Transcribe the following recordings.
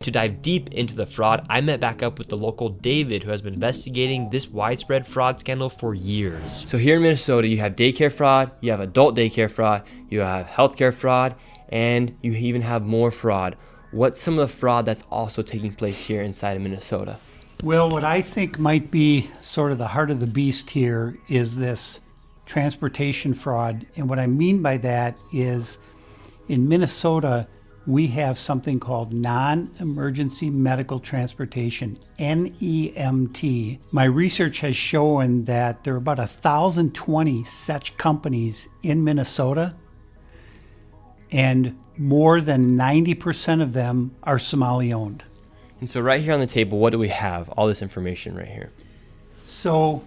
To dive deep into the fraud, I met back up with the local David, who has been investigating this widespread fraud scandal for years. So here in Minnesota, you have daycare fraud, you have adult daycare fraud, you have healthcare fraud, and you even have more fraud. What's some of the fraud that's also taking place here inside of Minnesota? Well, what I think might be sort of the heart of the beast here is this transportation fraud. And what I mean by that is in Minnesota, we have something called non-emergency medical transportation, NEMT. My research has shown that there are about 1,020 such companies in Minnesota, and more than 90% of them are Somali-owned. And so right here on the table, what do we have? All this information right here. So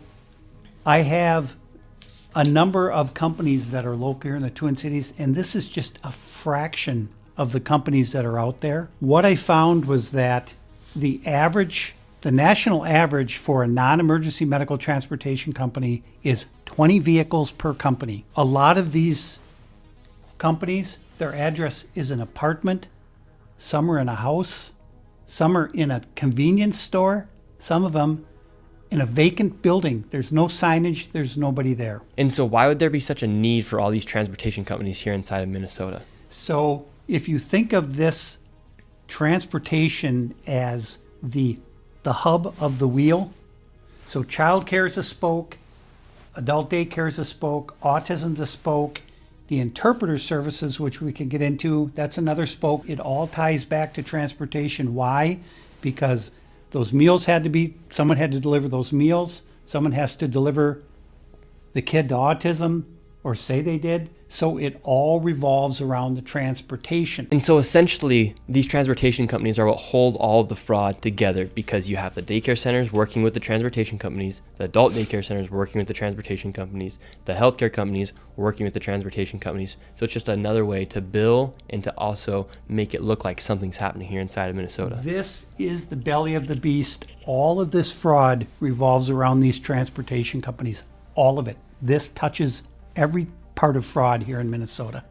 I have a number of companies that are local here in the Twin Cities, and this is just a fraction of the companies that are out there. What I found was that the national average for a non-emergency medical transportation company is 20 vehicles per company. A lot of these companies, their address is an apartment, some are in a house, some are in a convenience store, some of them in a vacant building. There's no signage, there's nobody there. And so why would there be such a need for all these transportation companies here inside of Minnesota? So if you think of this transportation as the hub of the wheel, so childcare is a spoke, adult daycare is a spoke, autism is a spoke, the interpreter services, which we can get into, that's another spoke. It all ties back to transportation. Why? Because those meals someone had to deliver those meals, someone has to deliver the kid to autism, or say they did. So it all revolves around the transportation. And so essentially, these transportation companies are what hold all of the fraud together, because you have the daycare centers working with the transportation companies, the adult daycare centers working with the transportation companies, the healthcare companies working with the transportation companies. So it's just another way to bill and to also make it look like something's happening here inside of Minnesota. This is the belly of the beast. All of this fraud revolves around these transportation companies. All of it. This touches every part of fraud here in Minnesota.